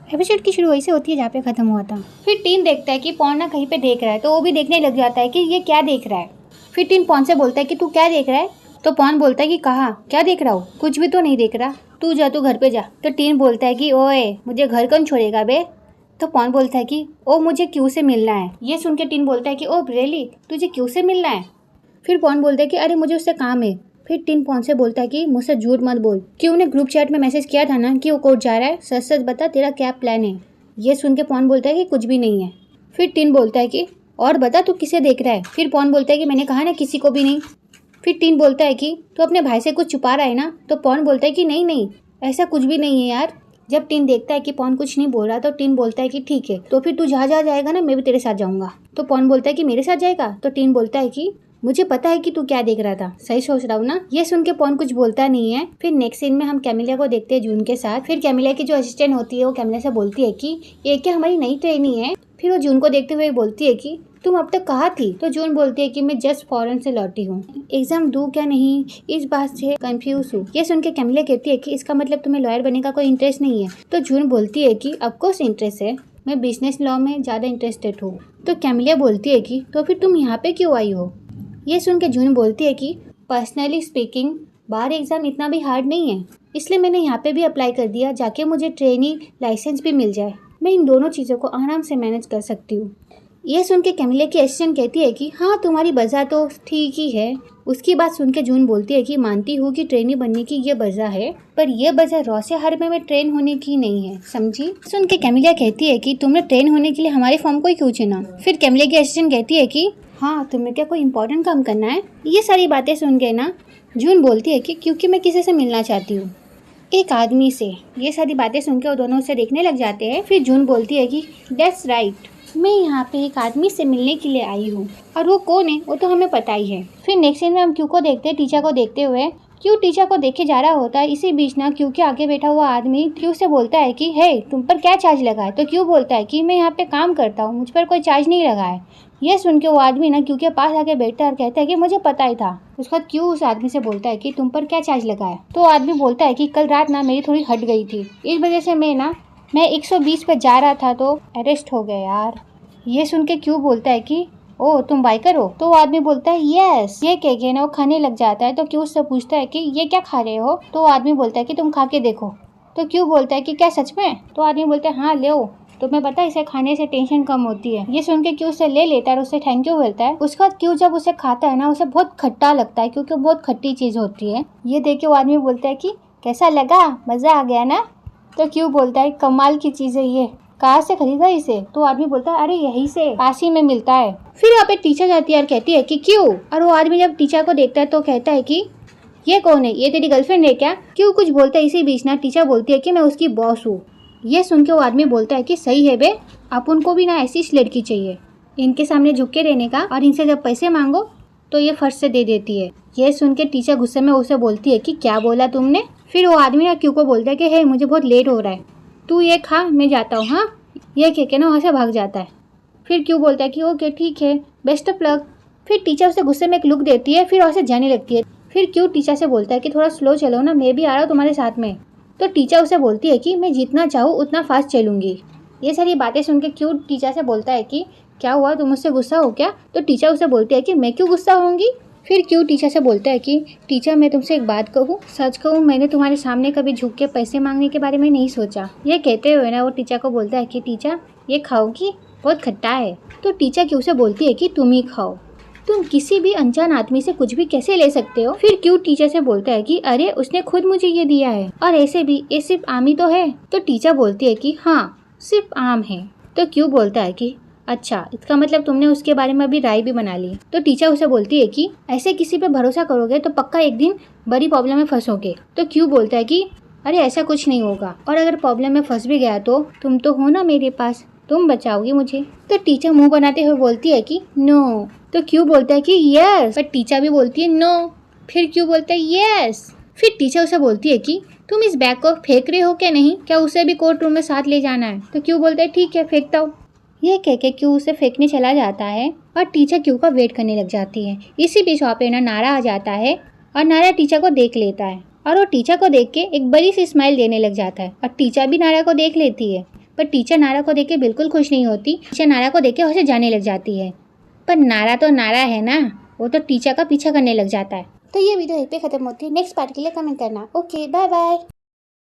Episode की शुरू वही से होती है जहाँ पे खत्म हुआ था। फिर टीन देखता है कि पॉन ना कहीं पे देख रहा है, तो वो भी देखने लग जाता है कि ये क्या देख रहा है। फिर टीन पॉन से बोलता है कि तू क्या देख रहा है। तो पॉन बोलता है कि कहाँ क्या देख रहा हूँ, कुछ भी तो नहीं देख रहा, तू जा, तू घर पे जा। तो टीन बोलता है कि ओए मुझे घर कौन छोड़ेगा बे। तो पॉन बोलता है कि ओ मुझे क्यू से मिलना है। ये सुन के टीन बोलता है कि ओ रियली तुझे क्यू से मिलना है। फिर पॉन बोलता है कि अरे मुझे उससे काम है। फिर टीन पॉन से बोलता है कि मुझसे झूठ मत बोल, क्यों ने ग्रुप चैट में मैसेज किया था ना कि वो कोर्ट जा रहा है, सच सच बता तेरा क्या प्लान है। ये सुन के पॉन बोलता है कि कुछ भी नहीं है। फिर टीन बोलता है कि और बता तू किसे देख रहा है। फिर पॉन बोलता है कि मैंने कहा ना किसी को भी नहीं। फिर टीन बोलता है कि तू अपने भाई से कुछ छुपा रहा है ना। तो पॉन बोलता है कि नहीं नहीं ऐसा कुछ भी नहीं है यार। जब टीन देखता है कि पॉन कुछ नहीं बोल रहा तो टीन बोलता है कि ठीक है, तो फिर तू जहाँ जहाँ जाएगा ना मैं भी तेरे साथ जाऊंगा। तो पॉन बोलता है कि मेरे साथ जाएगा। तो टीन बोलता है कि मुझे पता है कि तू क्या देख रहा था, सही सोच रहा हूँ ना। ये सुन के पॉन कुछ बोलता नहीं है। फिर नेक्स्ट सीन में हम कैमिलिया को देखते हैं जून के साथ। फिर कैमिलिया की जो असिस्टेंट होती है वो कैमिलिया से बोलती है कि ये क्या हमारी नई ट्रेनी है। फिर वो जून को देखते हुए बोलती है कि तुम अब तक कहाँ थी। तो जून बोलती है कि मैं जस्ट फॉरेन से लौटी हूँ, एग्जाम दूँ क्या नहीं इस बात से कंफ्यूज हूँ। ये सुन के कैमिलिया कहती है कि इसका मतलब तुम्हें लॉयर बनने का कोई इंटरेस्ट नहीं है। तो जून बोलती है कि ऑफकोर्स इंटरेस्ट है, मैं बिजनेस लॉ में ज़्यादा इंटरेस्टेड हूँ। तो कैमिलिया बोलती है कि तो फिर तुम यहाँ पे क्यों आई हो। ये सुन के जून बोलती है कि पर्सनली स्पीकिंग बार एग्ज़ाम इतना भी हार्ड नहीं है, इसलिए मैंने यहाँ पे भी अप्लाई कर दिया, जाके मुझे ट्रेनी लाइसेंस भी मिल जाए, मैं इन दोनों चीज़ों को आराम से मैनेज कर सकती हूँ। ये सुन के कैमिलिया की असिस्टेंट कहती है कि हाँ तुम्हारी वजह तो ठीक ही है। उसकी बात सुन के जून बोलती है कि मानती हूँ कि ट्रेनी बनने की ये वजह है, पर यह वजह रॉ से हार्बर में ट्रेन होने की नहीं है, समझी। सुन के कैमिलिया कहती है कि तुमने ट्रेन होने के लिए हमारे फॉर्म को ही क्यों चुना। फिर कैमिलिया की असिस्टेंट कहती है कि हाँ तुम्हें क्या कोई इंपॉर्टेंट काम करना है। ये सारी बातें सुन के ना जून बोलती है कि क्योंकि मैं किसी से मिलना चाहती हूँ, एक आदमी से। ये सारी बातें सुन के वो दोनों उसे देखने लग जाते हैं। फिर जून बोलती है कि दैट्स राइट, मैं यहाँ पे एक आदमी से मिलने के लिए आई हूँ, और वो कौन है वो तो हमें पता ही है। फिर नेक्स्ट सीन में हम क्यू को देखते हैं टीचर को देखते हुए। क्यू टीचर को देखे जा रहा होता है। इसी बीच ना क्यू के आगे बैठा हुआ आदमी क्यू से बोलता है कि हे तुम पर क्या चार्ज लगा है। तो क्यू बोलता है कि मैं यहाँ पे काम करता हूँ, मुझ पर कोई चार्ज नहीं लगा है। ये सुन के वो आदमी ना क्यू के पास आके बैठता है और कहता है कि मुझे पता ही था। उसके बाद क्यू उस आदमी से बोलता है कि तुम पर क्या चार्ज लगा है। तो आदमी बोलता है कि कल रात ना मेरी थोड़ी हट गई थी, इस वजह से मैं 120 पे जा रहा था तो अरेस्ट हो गया यार। ये सुन के क्यू बोलता है कि ओ तुम बाइकर हो। तो वो आदमी बोलता है यस। ये कह के ना वो खाने लग जाता है। तो क्यू उससे पूछता है कि ये क्या खा रहे हो। तो वो आदमी बोलता है कि तुम खा के देखो। तो क्यू बोलता है कि क्या सच में। तो आदमी बोलता है हाँ ले, तुम्हें पता है इसे खाने से टेंशन कम होती है। ये सुन के क्यू उसे ले लेता है और उससे थैंक यू बोलता है। उसके बाद क्यू जब उसे खाता है ना उसे बहुत खट्टा लगता है, क्योंकि बहुत खट्टी चीज होती है। ये देख के वो आदमी बोलता है कि कैसा लगा, मजा आ गया ना। तो क्यू बोलता है कमाल की चीज है ये, कहाँ से खरीदा इसे। तो आदमी बोलता है अरे यहीं से, पास ही में मिलता है। फिर वहाँ पे टीचर जाती है और कहती है कि क्यों। और वो आदमी जब टीचर को देखता है तो कहता है कि ये कौन है, ये तेरी गर्लफ्रेंड है क्या। क्यों कुछ बोलता है। इसी बीच ना टीचर बोलती है कि मैं उसकी बॉस हूँ। ये सुन के वो आदमी बोलता है कि सही है बे, अपन को भी ना ऐसी लड़की चाहिए, इनके सामने झुक के रहने का, और इनसे जब पैसे मांगो तो ये फर्स्ट से दे देती है। ये सुन के टीचर गुस्से में उसे बोलती है कि क्या बोला तुमने। फिर वो आदमी ना क्यू को बोलता है कि हे मुझे बहुत लेट हो रहा है, तू ये खा मैं जाता हूँ। हाँ ये कह के ना वहाँ से भाग जाता है। फिर क्यू बोलता है कि ओके ठीक है, बेस्ट ऑफ लक। फिर टीचर उसे गुस्से में एक लुक देती है, फिर वहाँ से जाने लगती है। फिर क्यू टीचर से बोलता है कि थोड़ा स्लो चलो ना, मैं भी आ रहा हूँ तुम्हारे साथ में। तो टीचर उसे बोलती है कि मैं जितना चाहूँ उतना फास्ट चलूँगी। ये सारी बातें सुन के क्यू टीचर से बोलता है कि क्या हुआ, तुम मुझसे गुस्सा हो क्या। तो टीचर उसे बोलती है कि मैं क्यों गुस्सा होंगी। फिर क्यू टीचर से बोलता है कि टीचर मैं तुमसे एक बात कहूँ, सच कहूँ मैंने तुम्हारे सामने कभी झुक के पैसे मांगने के बारे में नहीं सोचा। ये कहते हुए ना वो टीचर को बोलता है कि टीचर ये खाओगी, बहुत खट्टा है। तो टीचर क्यू से बोलती है कि तुम ही खाओ, तुम किसी भी अनजान आदमी से कुछ भी कैसे ले सकते हो। फिर क्यू टीचर से बोलता है कि अरे उसने खुद मुझे ये दिया है, और ऐसे भी ये सिर्फ आम ही तो है। तो टीचर बोलती है कि हाँ सिर्फ आम है। तो क्यू बोलता है कि अच्छा इसका मतलब तुमने उसके बारे में अभी राय भी बना ली। तो टीचर उसे बोलती है कि ऐसे किसी पे भरोसा करोगे तो पक्का एक दिन बड़ी प्रॉब्लम में फंसोगे। तो क्यू बोलता है कि अरे ऐसा कुछ नहीं होगा, और अगर प्रॉब्लम में फंस भी गया तो तुम तो हो ना मेरे पास, तुम बचाओगी मुझे। तो टीचर मुंह बनाते हुए बोलती है कि नो। तो क्यू बोलता है कि यस, पर टीचर भी बोलती है नो। फिर क्यू बोलता है यस। फिर टीचर उसे बोलती है कि तुम इस बैग को फेंक रहे हो क्या, नहीं क्या उसे भी कोर्ट रूम में साथ ले जाना है। तो क्यू बोलता है ठीक है फेंकता हूँ। ये कह के क्यू उसे फेंकने चला जाता है, और टीचर क्यू का वेट करने लग जाती है। इसी बीच वहाँ पे ना नारा आ जाता है, और नारा टीचर को देख लेता है, और वो टीचर को देख के एक बड़ी सी स्माइल देने लग जाता है, और टीचर भी नारा को देख लेती है। पर टीचर नारा को देख के बिल्कुल खुश नहीं होती। टीचर नारा को देख के वहाँ से जाने लग जाती है। पर नारा तो नारा है ना, वो तो टीचर का पीछा करने लग जाता है। तो ये वीडियो यहीं पे खत्म होती है। नेक्स्ट पार्ट के लिए कमेंट करना। Okay, bye bye.